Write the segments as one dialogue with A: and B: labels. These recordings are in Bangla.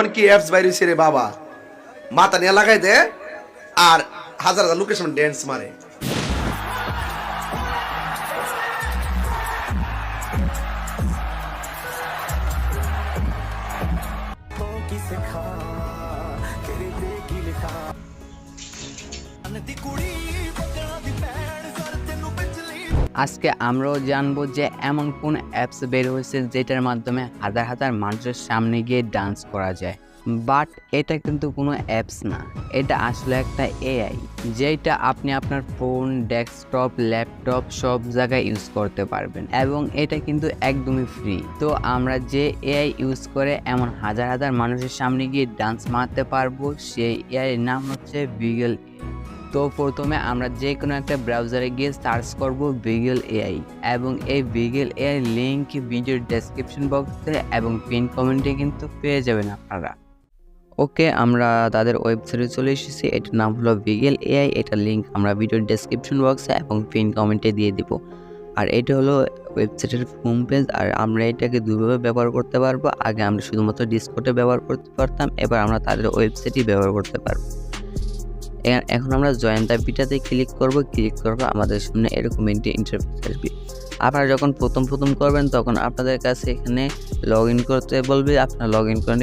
A: এখন কি অ্যাপস বাইরে হইছে রে বাবা, মাথা নিয়ে লাগাই দে আর হাজার হাজার লোকের সামনে ড্যান্স মারে।
B: আজকে আমরাও জানবো যে এমন কোন অ্যাপস বের হয়েছে যেটার মাধ্যমে হাজার হাজার মানুষের সামনে গিয়ে ডান্স করা যায়। বাট এটা কিন্তু কোনো অ্যাপস না, এটা আসলে একটা এআই, যেটা আপনি আপনার ফোন, ডেস্কটপ, ল্যাপটপ সব জায়গায় ইউজ করতে পারবেন এবং এটা কিন্তু একদমই ফ্রি। তো আমরা যে এআই ইউজ করে এমন হাজার হাজার মানুষের সামনে গিয়ে ডান্স মারতে পারবো, সেই এআই এর নাম হচ্ছে ভিগল। তো প্রথমে আমরা যে কোনো একটা ব্রাউজারে গিয়ে সার্চ করব ভিগল এআই এবং এই ভিগল এআই লিঙ্ক ভিডিওর ডেসক্রিপশন বক্সে এবং পিন কমেন্টে কিন্তু পেয়ে যাবেন আপনারা। ওকে, আমরা তাদের ওয়েবসাইটে চলে এসেছি। এটার নাম হলো ভিগল এআই। এটার লিঙ্ক আমরা ভিডিওর ডেসক্রিপশন বক্সে এবং পিন কমেন্টে দিয়ে দিব। আর এটা হলো ওয়েবসাইটের হোম পেজ। আর আমরা এটাকে দুইভাবে ব্যবহার করতে পারবো। আগে আমরা শুধুমাত্র ডিসকর্ডে ব্যবহার করতে পারতাম, এবার আমরা তাদের ওয়েবসাইটই ব্যবহার করতে পারবো। এখন আমরা জয়েন দ্য বিটাতে ক্লিক করব। আমাদের সামনে এরকম ইন্টারফেস আসবে। আপনারা যখন প্রথম করবেন তখন আপনাদের কাছে এখানে লগ ইন করতে বলবে, আপনারা লগ ইন করে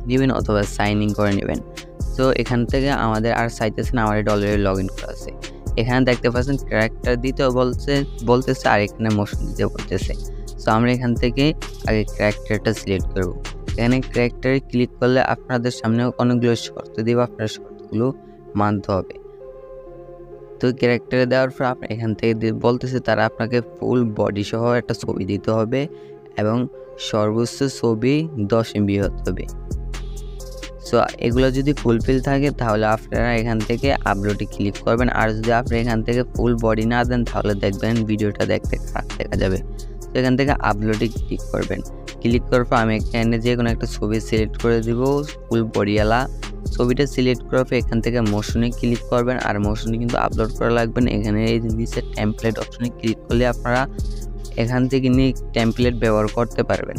B: নেবেন অথবা সাইন ইন করে নেবেন। তো এখান থেকে আমাদের আর চাইতেছে না, আমার অলরেডি লগ ইন করা আছে। এখানে দেখতে পাচ্ছেন ক্যারেক্টার দিতেও বলতেছে আর এখানে মোশন দিতে বলতেছে। সো আমরা এখান থেকে আগে ক্যারেক্টারটা সিলেক্ট করব। এখানে ক্যারেক্টারে ক্লিক করলে আপনাদের সামনে অনেকগুলো শর্ত দেবে, আপনার শর্তগুলো মানতে হবে। তো ক্যারেক্টারে দেওয়ার পর আপনার এখান থেকে বলতেছে তারা আপনাকে ফুল বডি সহ একটা ছবি দিতে হবে এবং সর্বোচ্চ ছবি 10 MB হতে হবে। সো এগুলো যদি ফুলফিল থাকে তাহলে আপনারা এখান থেকে আপলোডে ক্লিক করবেন। আর যদি আপনি এখান থেকে ফুল বডি না দেন তাহলে দেখবেন ভিডিওটা দেখতে খারাপ দেখা যাবে। তো এখান থেকে আপলোডে ক্লিক করবেন। ক্লিক করার পর আমি এখানে যে কোনো একটা ছবি সিলেক্ট করে দিব, ফুল বডিওয়ালা ছবিটা সিলেক্ট করার পর এখান থেকে মোশনে ক্লিক করবেন। আর মোশনে কিন্তু আপলোড করা লাগবে না। এখানে এই নিচে টেমপ্লেট অপশনে ক্লিক করলে আপনারা এখান থেকে নিয়ে টেমপ্লেট ব্যবহার করতে পারবেন।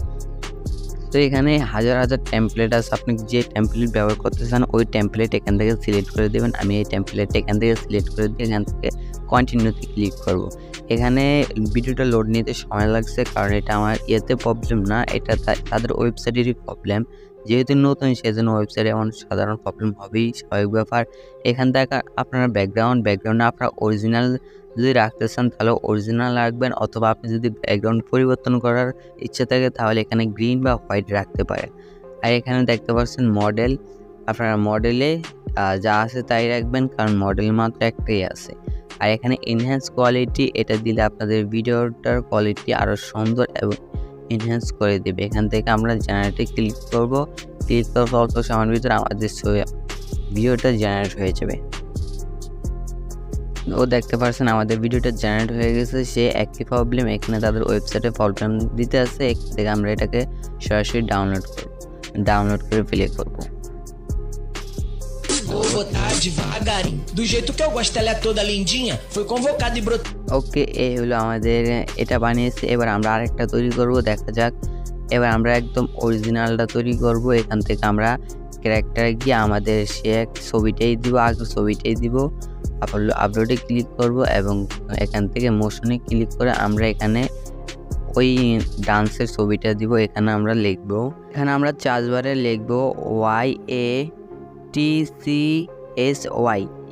B: তো এখানে হাজার হাজার টেমপ্লেট আছে, আপনি যে টেমপ্লেট ব্যবহার করতে চান ওই টেমপ্লেট এখান থেকে সিলেক্ট করে দেবেন। আমি এই টেমপ্লেটটা এখান থেকে সিলেক্ট করে দিয়ে এখান থেকে কন্টিনিউতে ক্লিক করব। এখানে ভিডিওটা লোড নিতে সময় লাগছে, কারণ এটা আমার ইয়েতে প্রবলেম না, এটা তাদের ওয়েবসাইটেরই প্রবলেম। যেহেতু নতুন সেজন্য ওয়েবসাইটে এমন সাধারণ প্রবলেম হবেই, স্বাভাবিক ব্যাপার। এখান থেকে আপনারা ব্যাকগ্রাউন্ডে আপনারা অরিজিনাল যদি রাখতে চান তাহলে অরিজিনাল রাখবেন, অথবা আপনি যদি ব্যাকগ্রাউন্ড পরিবর্তন করার ইচ্ছে থাকে তাহলে এখানে গ্রিন বা হোয়াইট রাখতে পারেন। আর এখানে দেখতে পাচ্ছেন মডেল, আপনারা মডেলে যা আছে তাই রাখবেন, কারণ মডেল মাত্র একটাই আছে। আর এখানে এনহ্যান্স কোয়ালিটি, এটা দিলে আপনাদের ভিডিওটার কোয়ালিটি আরও সুন্দর এবং এনহ্যান্স করে দেবে। এখান থেকে আমরা জেনারেটে ক্লিক করব। ক্লিক করার অল্প সময়ের ভিতরে আমাদের ভিডিওটা জেনারেট হয়ে যাবে। ও দেখতে পাচ্ছেন আমাদের ভিডিওটা জেনারেট হয়ে গেছে। সে একই প্রবলেম, এখানে তাদের ওয়েবসাইটে প্রবলেম দিতে আছে। এখান থেকে আমরা এটাকে সরাসরি ডাউনলোড করে প্লে করব। ওকে, এই হলো আমাদের এটা বানিয়েছে। এবার আমরা আরেকটা তৈরি করব, দেখা যাক। এবার আমরা একদম অরিজিনালটা তৈরি করব। এখান থেকে আমরা ক্যারেক্টারে গিয়ে আমাদের সে ছবিটাই দিব, আগে ছবিটাই দিব। আপলোডে ক্লিক করব এবং এখান থেকে মোশনে ক্লিক করে আমরা এখানে ওই ডান্সের ছবিটা দিব। এখানে আমরা লিখবো, এখানে আমরা চার্জবারে লিখবো YATCSY,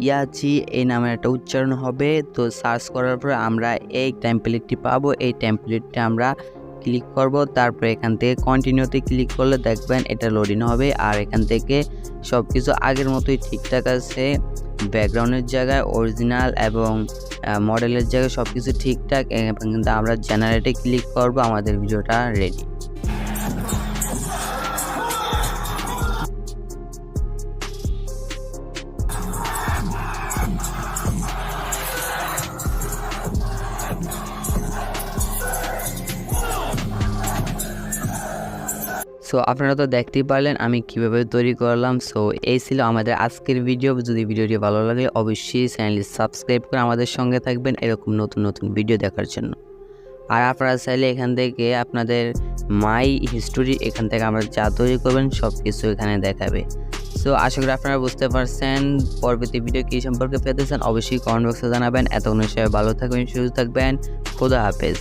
B: ইয়াচি এই নামের একটা উচ্চারণ হবে। তো সার্চ করার পর আমরা এই টেমপ্লেটটি পাবো। এই টেমপ্লেটটা আমরা ক্লিক করব। তারপর এখান থেকে কন্টিনিউতে ক্লিক করলে দেখবেন এটা লোডিং হবে। আর এখান থেকে সব কিছু আগের মতোই ঠিকঠাক আছে। ব্যাকগ্রাউন্ডের জায়গায় অরিজিনাল এবং মডেলের জায়গায় সব কিছু ঠিকঠাক। কিন্তু আমরা জেনারেটে ক্লিক করব, আমাদের ভিডিওটা রেডি। সো আপনারা তো দেখতেই পারলেন আমি কিভাবে তৈরি করলাম। সো এই ছিল আমাদের আজকের ভিডিও। যদি ভিডিওটি ভালো লাগে অবশ্যই চ্যানেলটি সাবস্ক্রাইব করে আমাদের সঙ্গে থাকবেন এরকম নতুন ভিডিও দেখার জন্য। আর আপনারা চাইলে এখান থেকে আপনাদের মাই হিস্টোরি এখান থেকে আমরা যা তৈরি করবেন সব কিছু এখানে দেখাবে। সো আশা করি আপনারা বুঝতে পারছেন। পরবর্তী ভিডিও কী সম্পর্কে পেতে চান অবশ্যই কমেন্ট বক্সে জানাবেন। এতক্ষণ সবাই ভালো থাকবেন, সুস্থ থাকবেন। খোদা হাফেজ।